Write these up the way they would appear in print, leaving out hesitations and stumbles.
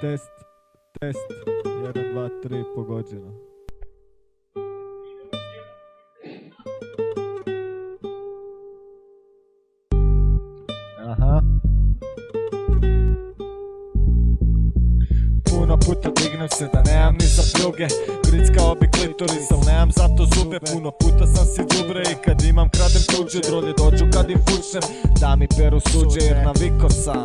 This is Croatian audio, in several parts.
Test, test, 1, 2, 3, pogođeno. Aha. Puno puta dignem se da nemam ni za pljuge, grickao bi klitoris, al nemam zato zube. Puno puta sam si đubre i kad imam kradem tuđe, drolje dođu kad im fučem, da mi peru suđe jer naviko sam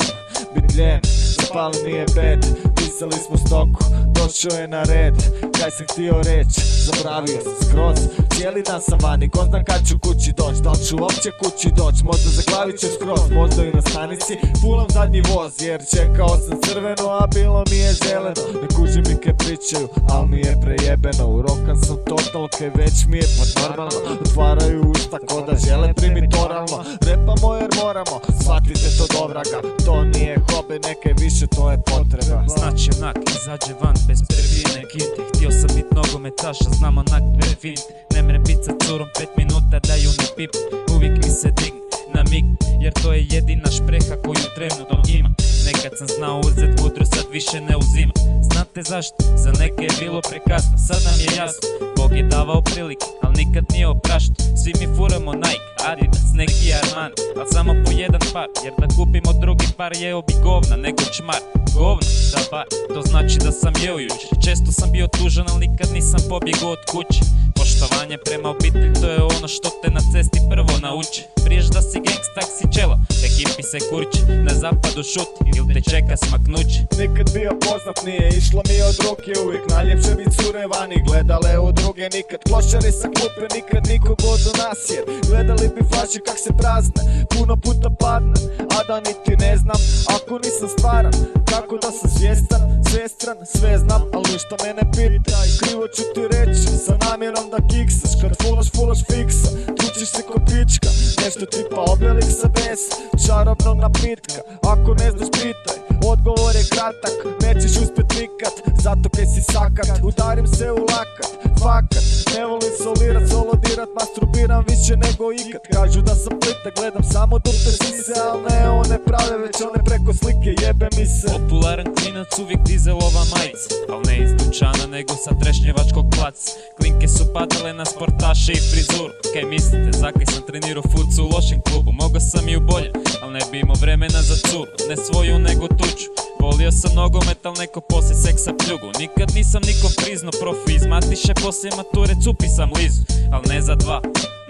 bit ljen. Zapali mi je bed, pisali smo stoku, došao je na red. Kaj sam htio reći, zabravio sam skroz. Cijeli dan sam vani, ko znam kad ću kući doć, da li ću uopće kući doć. Možda zaglavit ću skroz, možda i na stanici pulam zadnji voz, jer čekao sam crveno, a bilo mi je zeleno. Ne kužim mi ke pričaju, al mi je prejebeno. Urokan sam total, kaj već mi je pa normalno. Otvaraju usta ko da žele primit oralno. Repamo jer moramo, shvatite to do vraga. To nije hobi, neke više, to je potreba. Znači onak, izađe van bez prvine kinte. Htio sam bit nogometaša, znam onak dve finte. Ne mrem bit sa curom 5 minuta da ju ne pip. Uvijek mi se digne na mig, jer to je jedina špreha koju trenutno ima. Nekad sam znao uzet mudro, sad više ne uzima. Znate zašto? Za neke je bilo prekasno, sad nam je jasno. Bog je davao prilike, al nikad nije oprašto. Svi mi furamo Nike, Adidas, neki Armani, al samo po jedan par, jer da kupimo drugi par jeo bi govna nego čmar. Govna, da bar, to znači da sam jeo juče. Često sam bio tužan, al nikad nisam pobjegao od kuće. Poštovanje prema obitelji, to je ono što te na cesti prvo nauče. Priješ da si gangsta, tak si čelo, ekipi se kurči, na zapadu šuti ili te čeka smaknuće. Nikad bio poznat, nije išlo mi od ruke, uvijek najljepše bit cure vani, gledale u druge. Nikad klošari sa klupe, nikad nikog od nas, jer gledali bi flaši kak se prazne, puno puta padne, a da niti ne znam ako nisam stvaran. Kako da sam svjestan, svestran, sve znam, al ništa me ne pitaj. Krivo ću ti reći, sa namjerom da kiksaš, kad fulaš fiksa, tučiš se ko pička. Nešto tipa objelik sa besa, čarobnog napitka. Ako ne znaš pitaj, odgovor je kratak, nećeš uspjet nikad, zato kaj si sakat. Udarim se u lakat, fakat, ne volim solirat, solodirat, masturbiram više nego ikad. Kažu da sam plitak, gledam samo dupe sise, al ne one prave, već one preko slike, jebe mi se. Popularan klinac, uvijek dizelova majica, al ne iz dućana nego sa trešnjevačkog placa. Klinke su padale na sportaše i frizuru. Kaj mislite, zakaj sam trenirao fucu u lošem klubu? Mogao sam i u boljem, al ne bi imao vremena za curu, ne svoju nego tuđu. Volio sam nogomet, al neko poslije seksa pljugu. Nikad nisam nikom priznao profi iz matiše, poslije mature cupi sam lizu. Al ne za dva,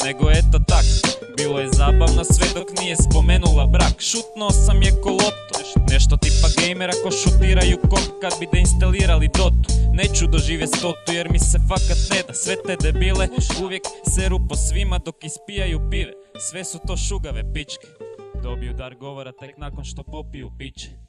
nego eto tak. Bilo je zabavno sve dok nije spomenula brak. Šutnuo sam je ko lopto, nešto tipa gejmera ko šutiraju komp kad bi deinstalirali dotu. Neću doživjet stotu jer mi se fakat ne da. Sve te debile uvijek seru po svima dok ispijaju pive. Sve su to šugave pičke, dobiju dar govora tek nakon što popiju piće.